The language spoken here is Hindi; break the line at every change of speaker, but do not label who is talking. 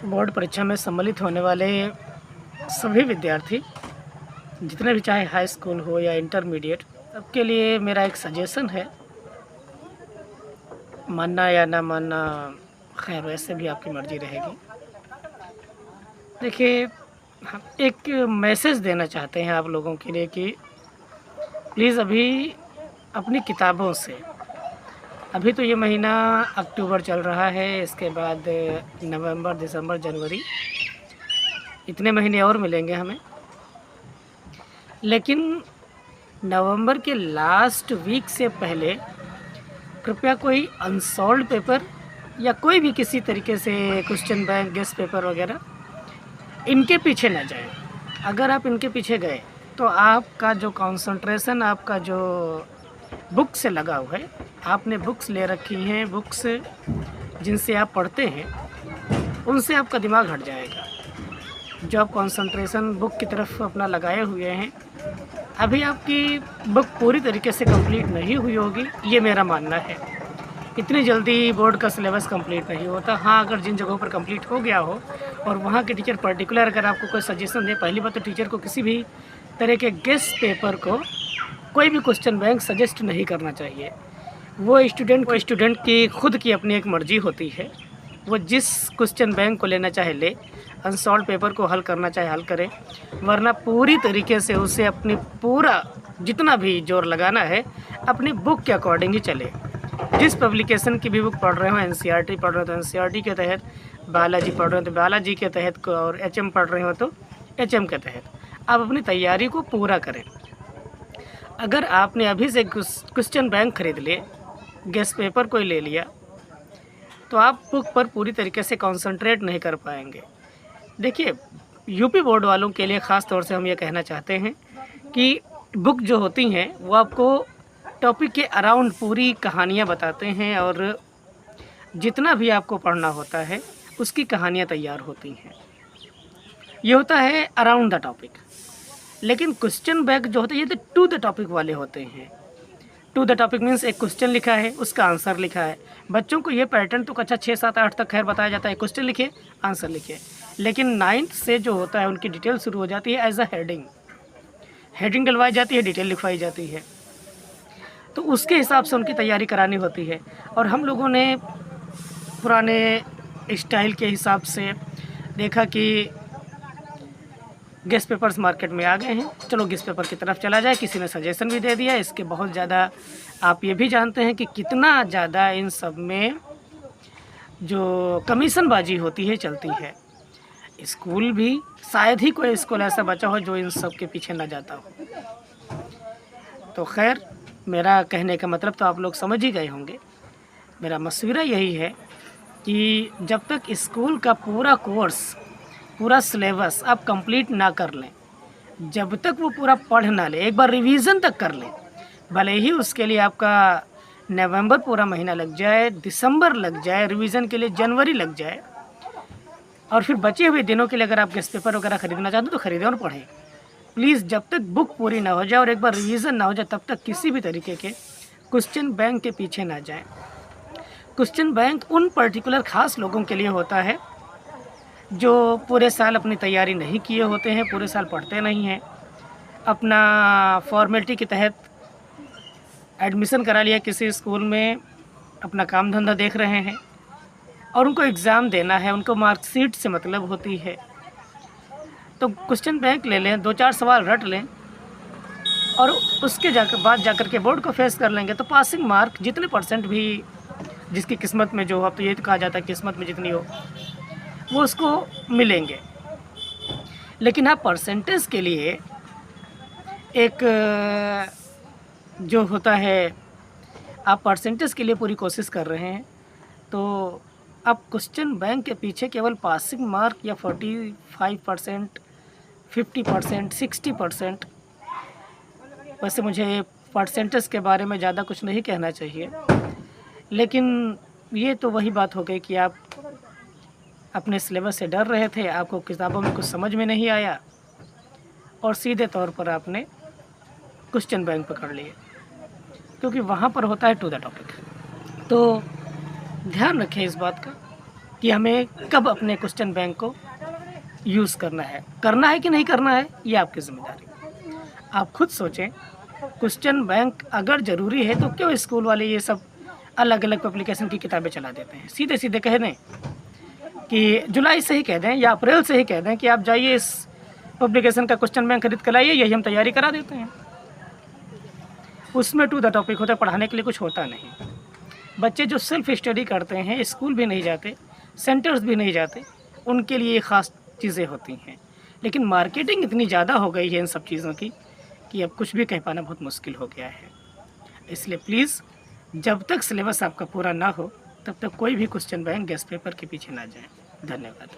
बोर्ड परीक्षा में सम्मिलित होने वाले सभी विद्यार्थी, जितने भी चाहे हाई स्कूल हो या इंटरमीडिएट, सबके लिए मेरा एक सजेशन है। मानना या ना मानना, खैर वैसे भी आपकी मर्ज़ी रहेगी। देखिए, हम एक मैसेज देना चाहते हैं आप लोगों के लिए कि प्लीज़ अभी अपनी किताबों से, अभी तो ये महीना अक्टूबर चल रहा है, इसके बाद नवंबर, दिसंबर, जनवरी, इतने महीने और मिलेंगे हमें। लेकिन नवंबर के लास्ट वीक से पहले कृपया कोई अनसॉल्व्ड पेपर या कोई भी किसी तरीके से क्वेश्चन बैंक, गेस्ट पेपर वगैरह, इनके पीछे ना जाएं। अगर आप इनके पीछे गए तो आपका जो कंसंट्रेशन, आपका जो बुक से लगा हुआ है, आपने बुक्स ले रखी हैं, बुक्स जिनसे आप पढ़ते हैं, उनसे आपका दिमाग हट जाएगा। जो आप कंसंट्रेशन बुक की तरफ अपना लगाए हुए हैं, अभी आपकी बुक पूरी तरीके से कंप्लीट नहीं हुई होगी, ये मेरा मानना है। इतनी जल्दी बोर्ड का सिलेबस कंप्लीट नहीं होता। हाँ, अगर जिन जगहों पर कंप्लीट हो गया हो और वहाँ के टीचर पर्टिकुलर अगर आपको कोई सजेशन दे, पहली बात तो टीचर को किसी भी तरह के गेस्ट पेपर को कोई भी क्वेश्चन बैंक सजेस्ट नहीं करना चाहिए। वो स्टूडेंट की खुद की अपनी एक मर्ज़ी होती है। वो जिस क्वेश्चन बैंक को लेना चाहे ले, अनसॉल्व पेपर को हल करना चाहे हल करे, वरना पूरी तरीके से उसे अपनी पूरा जितना भी जोर लगाना है अपनी बुक के अकॉर्डिंग ही चले। जिस पब्लिकेशन की भी बुक पढ़ रहे हो, एनसीईआरटी पढ़ रहे हो तो एनसीईआरटी के तहत, बायोलॉजी पढ़ रहे हो तो बायोलॉजी के तहत, और एचएम पढ़ रहे हो तो एचएम के तहत आप अपनी तैयारी को पूरा करें। अगर आपने अभी से क्वेश्चन बैंक खरीद लिए, गेस्ट पेपर कोई ले लिया, तो आप बुक पर पूरी तरीके से कंसंट्रेट नहीं कर पाएंगे। देखिए, यूपी बोर्ड वालों के लिए ख़ास तौर से हम ये कहना चाहते हैं कि बुक जो होती हैं वो आपको टॉपिक के अराउंड पूरी कहानियाँ बताते हैं, और जितना भी आपको पढ़ना होता है उसकी कहानियाँ तैयार होती हैं। ये होता है अराउंड द टॉपिक। लेकिन क्वेश्चन बैंक जो होते हैं ये तो टू द टॉपिक वाले होते हैं। टू द टॉपिक मीन्स एक क्वेश्चन लिखा है, उसका आंसर लिखा है। बच्चों को ये पैटर्न तो कक्षा 6, 7, 8 तक खैर बताया जाता है, क्वेश्चन लिखे, आंसर लिखे। लेकिन 9th से जो होता है उनकी डिटेल शुरू हो जाती है एज अ हेडिंग डलवाई जाती है, डिटेल लिखवाई जाती है। तो उसके हिसाब से उनकी तैयारी करानी होती है। और हम लोगों ने पुराने स्टाइल के हिसाब से देखा कि गेस्ट पेपर्स मार्केट में आ गए हैं, चलो गेस्ट पेपर की तरफ चला जाए। किसी ने सजेशन भी दे दिया। इसके बहुत ज़्यादा आप ये भी जानते हैं कि कितना ज़्यादा इन सब में जो कमीशनबाजी होती है चलती है। स्कूल भी, शायद ही कोई स्कूल ऐसा बचा हो जो इन सब के पीछे ना जाता हो। तो खैर, मेरा कहने का मतलब तो आप लोग समझ ही गए होंगे। मेरा मशवरा यही है कि जब तक स्कूल का पूरा कोर्स, पूरा सिलेबस आप कंप्लीट ना कर लें, जब तक वो पूरा पढ़ ना ले, एक बार रिवीजन तक कर लें, भले ही उसके लिए आपका नवंबर पूरा महीना लग जाए, दिसंबर लग जाए, रिवीजन के लिए जनवरी लग जाए, और फिर बचे हुए दिनों के लिए अगर आप गेस्ट पेपर वगैरह ख़रीदना चाहते हो तो ख़रीदें और पढ़ें। प्लीज़, जब तक बुक पूरी ना हो जाए और एक बार रिवीजन ना हो जाए, तब तक किसी भी तरीके के क्वेश्चन बैंक के पीछे ना जाएं। क्वेश्चन बैंक उन पर्टिकुलर ख़ास लोगों के लिए होता है जो पूरे साल अपनी तैयारी नहीं किए होते हैं, पूरे साल पढ़ते नहीं हैं, अपना फॉर्मेलिटी के तहत एडमिशन करा लिया किसी स्कूल में, अपना काम धंधा देख रहे हैं, और उनको एग्ज़ाम देना है, उनको मार्कशीट से मतलब होती है। तो क्वेश्चन बैंक ले लें, 2-4 सवाल रट लें, और उसके बाद जाकर के बोर्ड को फेस कर लेंगे तो पासिंग मार्क जितने परसेंट भी जिसकी किस्मत में जो हो, अब तो ये तो कहा जाता है किस्मत में जितनी हो वो उसको मिलेंगे। लेकिन हाँ, परसेंटेज के लिए एक जो होता है, आप परसेंटेज के लिए पूरी कोशिश कर रहे हैं तो आप क्वेश्चन बैंक के पीछे केवल पासिंग मार्क या 45%, 50%, 60%, वैसे मुझे परसेंटेज के बारे में ज़्यादा कुछ नहीं कहना चाहिए, लेकिन ये तो वही बात हो गई कि आप अपने सिलेबस से डर रहे थे, आपको किताबों में कुछ समझ में नहीं आया, और सीधे तौर पर आपने क्वेश्चन बैंक पकड़ लिए, क्योंकि वहाँ पर होता है टू द टॉपिक। तो ध्यान रखें इस बात का कि हमें कब अपने क्वेश्चन बैंक को यूज़ करना है कि नहीं करना है, ये आपकी ज़िम्मेदारी है। आप खुद सोचें, क्वेश्चन बैंक अगर ज़रूरी है तो क्यों स्कूल वाले ये सब अलग अलग पब्लिकेशन की किताबें चला देते हैं। सीधे सीधे कह दें कि जुलाई से ही कह दें या अप्रैल से ही कह दें कि आप जाइए इस पब्लिकेशन का क्वेश्चन बैंक खरीद कर लाइए, यही हम तैयारी करा देते हैं। उसमें टू द टॉपिक होता है, पढ़ाने के लिए कुछ होता नहीं। बच्चे जो सेल्फ स्टडी करते हैं, स्कूल भी नहीं जाते, सेंटर्स भी नहीं जाते, उनके लिए ख़ास चीज़ें होती हैं। लेकिन मार्केटिंग इतनी ज़्यादा हो गई है इन सब चीज़ों की कि अब कुछ भी कह पाना बहुत मुश्किल हो गया है। इसलिए प्लीज़, जब तक सिलेबस आपका पूरा ना हो तब तक कोई भी क्वेश्चन बैंक गेस्ट पेपर के पीछे ना जाएं। धन्यवाद।